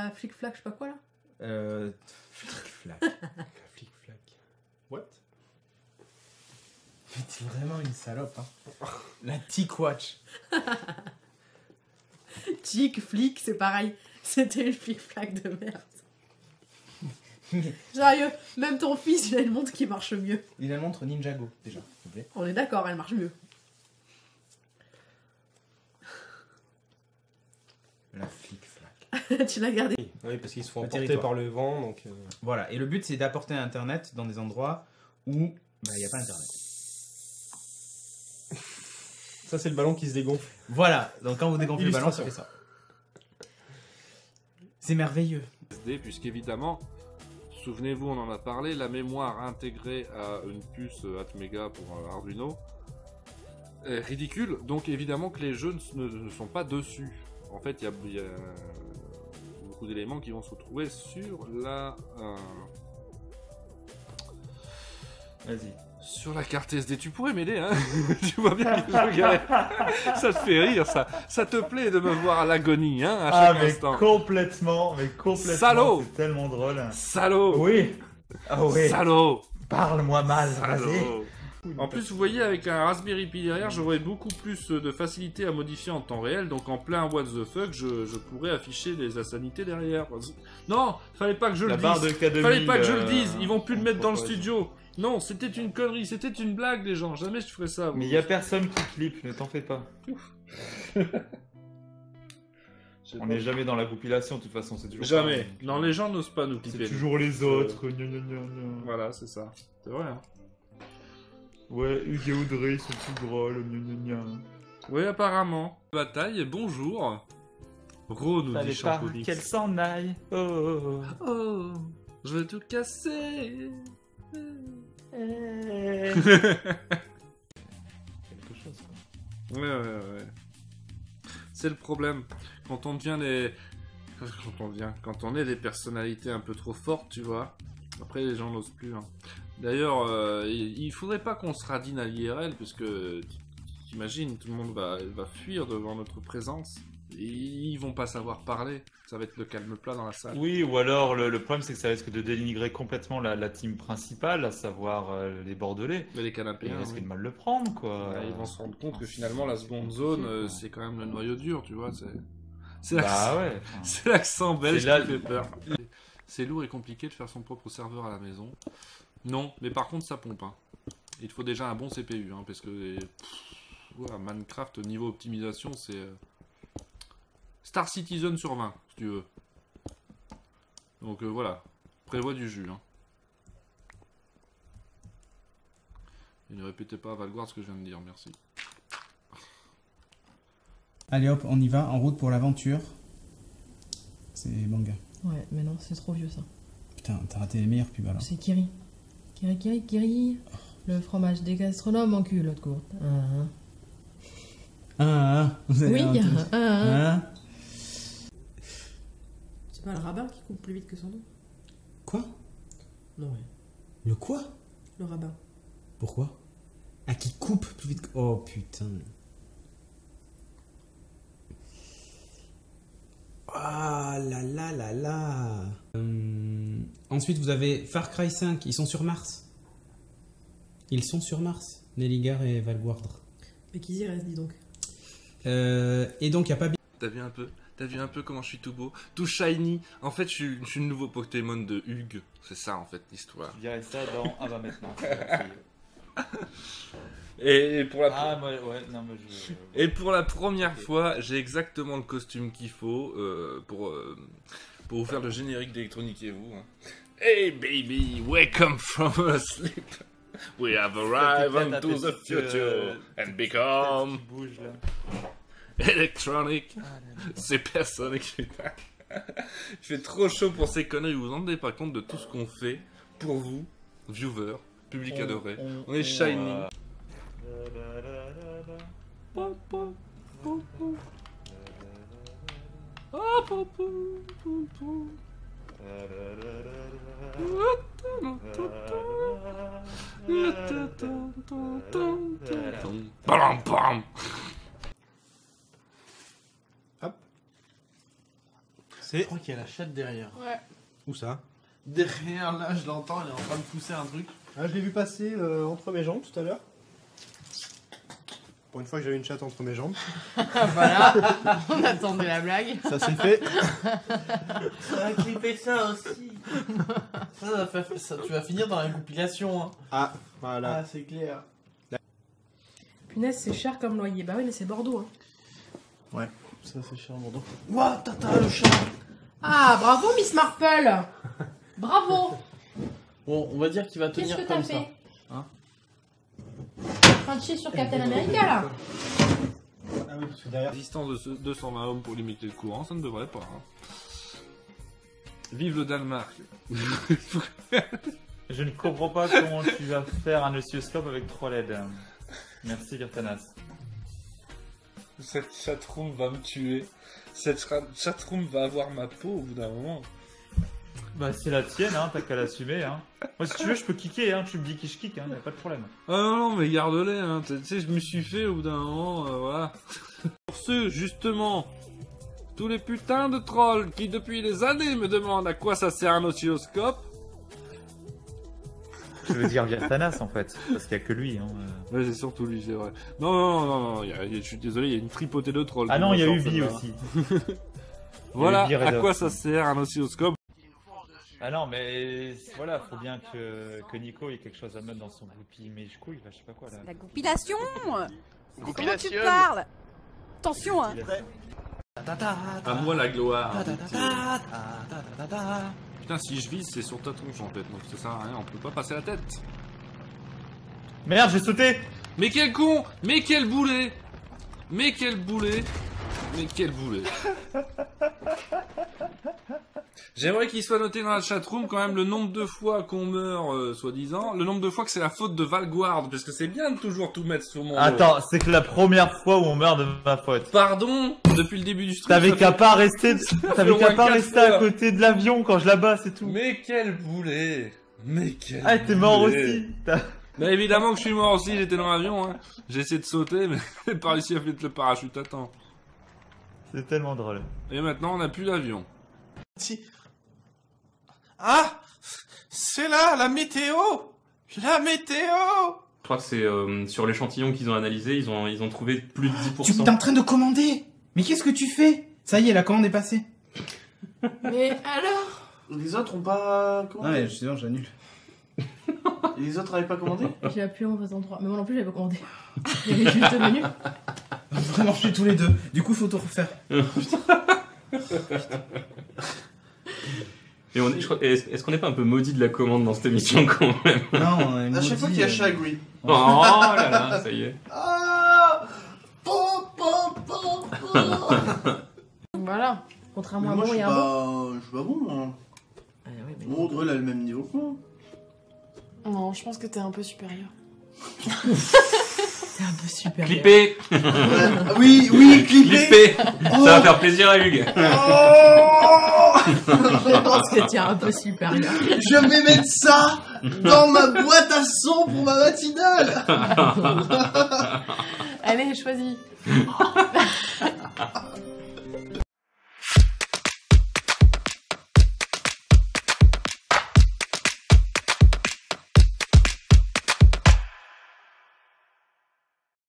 la flic-flac, je sais pas quoi là. Flic-flac. Flic-flac. What? T'es vraiment une salope, hein. La Tic Watch. Tic, flic, c'est pareil. C'était une flic-flac de merde. Sérieux, même ton fils, il a une montre qui marche mieux. Il a une montre Ninjago, déjà, s'il vous plaît. On est d'accord, elle marche mieux. La flic-flac. Tu l'as gardé. Oui, parce qu'ils se font Le emporter territoire. par le vent, donc... Voilà, et le but, c'est d'apporter Internet dans des endroits où il n'y a pas Internet. Ça, c'est le ballon qui se dégonfle. Voilà, donc quand vous dégonflez le ballon, ça fait ça. C'est merveilleux. Puisqu'évidemment, souvenez-vous, on en a parlé, la mémoire intégrée à une puce Atmega pour Arduino est ridicule, donc évidemment que les jeux ne sont pas dessus. En fait, il y a beaucoup d'éléments qui vont se retrouver sur la... Vas-y. Sur la carte SD, tu pourrais m'aider, hein. Tu vois bien que je galère. Ça te fait rire, ça. Ça te plaît de me voir à l'agonie, hein, à chaque instant. Complètement. Salaud. C'est tellement drôle. Salaud. Oui. Ah oui. Salaud. Parle-moi mal, vas-y. Salaud. En plus, vous voyez, avec un Raspberry Pi derrière, j'aurais beaucoup plus de facilité à modifier en temps réel. Donc, en plein what the fuck, je pourrais afficher les insanités derrière. Non, fallait pas que je le dise. Fallait pas que je le dise. Ils vont plus le mettre dans le studio. Non, c'était une connerie, c'était une blague, les gens. Jamais je ferais ça. Mais il y a personne qui clip, ne t'en fais pas. On n'est jamais dans la compilation, de toute façon, c'est toujours. Jamais. pareil. Non, les gens n'osent pas nous clipper. C'est toujours les autres. Gna, gna, gna, gna. Voilà, c'est ça. C'est vrai, hein. Ouais, Hugues et Audrey, ils sont plus drôles. Gna, gna, gna. Oui, apparemment. Bataille, bonjour. Ro nous dit Fallait pas Champonix. qu'elle s'en aille. Oh. Oh, je veux tout casser. Quelque chose, quoi. Ouais. C'est le problème. Quand on devient des... Quand on est des personnalités un peu trop fortes, tu vois. Après, les gens n'osent plus. Hein. D'ailleurs, il faudrait pas qu'on se radine à l'IRL, parce que t'imagines, tout le monde va fuir devant notre présence. Et ils vont pas savoir parler. Ça va être le calme plat dans la salle. Oui, ou alors le problème c'est que ça risque de dénigrer complètement la team principale, à savoir les Bordelais. Mais les canapés, Ils hein, risquent oui. de mal le prendre, quoi. Ils vont se rendre compte que finalement, la seconde zone, c'est quand même le noyau dur, tu vois. C'est l'accent... Bah ouais. C'est l'accent belge C'est là- qui fait peur. C'est lourd et compliqué de faire son propre serveur à la maison. Non, mais par contre, ça pompe. Hein. Il faut déjà un bon CPU, hein, parce que voilà, Minecraft, niveau optimisation, c'est Star Citizen sur 20, si tu veux. Donc voilà, prévois du jus. Hein. Et ne répétez pas à Valguard ce que je viens de dire, merci. Allez hop, on y va, en route pour l'aventure. C'est manga. Ouais, mais non, c'est trop vieux ça. Putain, t'as raté les meilleures pubs alors. C'est Kiri. Kiri. Le fromage des gastronomes en culotte courte. Vous avez Oui, entendu. C'est pas le rabbin qui coupe plus vite que son dos? Quoi? Non, ouais. Le quoi? Le rabbin. Pourquoi? Ah, qui coupe plus vite que... Oh putain. Ah là là là là. Ensuite, vous avez Far Cry 5. Ils sont sur Mars. Ils sont sur Mars. Nelligar et Valguardre. Mais qu'ils y restent, dis donc. Et donc, il n'y a pas... T'as vu un peu comment je suis tout beau, tout shiny. En fait, je suis le nouveau Pokémon de Hugues. C'est ça, en fait, l'histoire. Je dirais ça dans Ah bah maintenant. Et pour la... Ah moi, ouais, non mais je... Et pour la première fois, j'ai exactement le costume qu'il faut pour vous faire le générique d'Electronique et vous. Hein. Hey baby, welcome from sleep. We have arrived into the future and become bouge là. electronic. Supersonic, putain. Il fait trop chaud pour ces conneries, vous vous rendez pas compte de tout ce qu'on fait pour vous, viewers, public adoré. On est shiny. Bam, bam. Hop. Je crois qu'il y a la chatte derrière. Ouais. Où ça? Derrière, là, je l'entends, il est en train de pousser un truc. Ah, je l'ai vu passer entre mes jambes tout à l'heure. Pour une fois que j'avais une chatte entre mes jambes. Voilà, on attendait la blague. Ça c'est fait. Ça va clipper ça aussi. Tu vas finir dans la compilation. Hein. Ah, voilà. Ah, c'est clair. Punaise, c'est cher comme loyer. Bah oui, mais c'est Bordeaux. Hein. Ça, c'est cher, Bordeaux. Ouah, tata, le chat. Ah, bravo, Miss Marple. Bravo. Bon, on va dire qu'il va Qu'est-ce tenir que t'as comme fait? ça. Hein? T'es en train de chier sur Captain America, là. Ah oui, parce que derrière. Résistance de 220 ohms pour limiter le courant, ça ne devrait pas. Hein. Vive le Danemark. Je ne comprends pas comment tu vas faire un oscilloscope avec 3 LED. Merci Virtanas. Cette chatroom va me tuer. Cette chatroom va avoir ma peau au bout d'un moment. Bah c'est la tienne, hein, t'as qu'à l'assumer. Hein. Moi si tu veux je peux kicker, hein. Tu me dis que je kick, hein, y a pas de problème. Ah non, mais garde-les, hein. Tu sais, je me suis fait au bout d'un moment, voilà. Pour ceux, justement, tous les putains de trolls qui depuis des années me demandent à quoi ça sert un oscilloscope. Je veux dire Virtanas en fait, parce qu'il y a que lui. Hein. Ouais, c'est surtout lui, c'est vrai. Non, je suis désolé, il y a une tripotée de trolls. Ah non, il y a eu Ubi aussi. Voilà, Il y a Ubi à Red quoi Off. ça sert un oscilloscope? Ah non, mais voilà, faut bien que Nico ait quelque chose à mettre dans son groupi, mais je couille, je sais pas quoi là. La compilation. Comment tu Compilation. parles? Attention, hein. À moi la gloire. Putain, si je vise, c'est sur ta tronche en fait, donc ça sert à rien, on peut pas passer la tête. Merde, j'ai sauté. Mais quel con! Mais quel boulet! Mais quel boulet! Mais quel boulet! J'aimerais qu'il soit noté dans la chatroom quand même le nombre de fois qu'on meurt, soi-disant, le nombre de fois que c'est la faute de Valguard, parce que c'est bien de toujours tout mettre sur mon dos. Attends, c'est que la première fois où on meurt de ma faute. Pardon, depuis le début du stream. T'avais ça qu'à fait- pas rester, t'avais au qu'à moins pas 4 rester à fois. côté de l'avion quand je la bats, c'est tout. Mais quel boulet! Mais quel Ah, t'es mort boulet. aussi. T'as- Bah évidemment que je suis mort aussi, j'étais dans l'avion, hein. J'ai essayé de sauter, mais j'ai pas réussi à mettre le parachute à temps. C'est tellement drôle. Et maintenant, on n'a plus d'avion. Si. Ah, c'est là, la météo. La météo. Je crois que c'est sur l'échantillon qu'ils ont analysé, ils ont trouvé plus de 10%. Tu es en train de commander. Mais qu'est-ce que tu fais? Ça y est, la commande est passée. Mais alors? Les autres ont pas commandé. Ouais, sinon j'annule. Et les autres avaient pas commandé. J'ai appuyé en faisant 3. Mais moi non plus, j'avais pas commandé. Il y avait juste le menu. Vraiment, je suis tous les deux. Du coup, faut tout refaire. Et est-ce qu'on n'est pas un peu maudit de la commande dans cette émission quand même? Non, on est À chaque fois qu'il y a Chagui. Oh là là, ça y est. Ah. Po, po, po, po. Voilà. Contrairement à moi, bon je et suis un bon. pas, je suis pas bon. Hein. Ah, ouais, mais... Mon Grel a le même niveau que moi. Non, je pense que t'es un peu supérieur. T'es un peu supérieur. Clippé. Ah oui, oui, clippé. Clippé. Ça va faire plaisir à Hugues. Je pense que t'es un peu supérieur. Je vais mettre ça dans ma boîte à son pour ma matinale. Allez, choisis.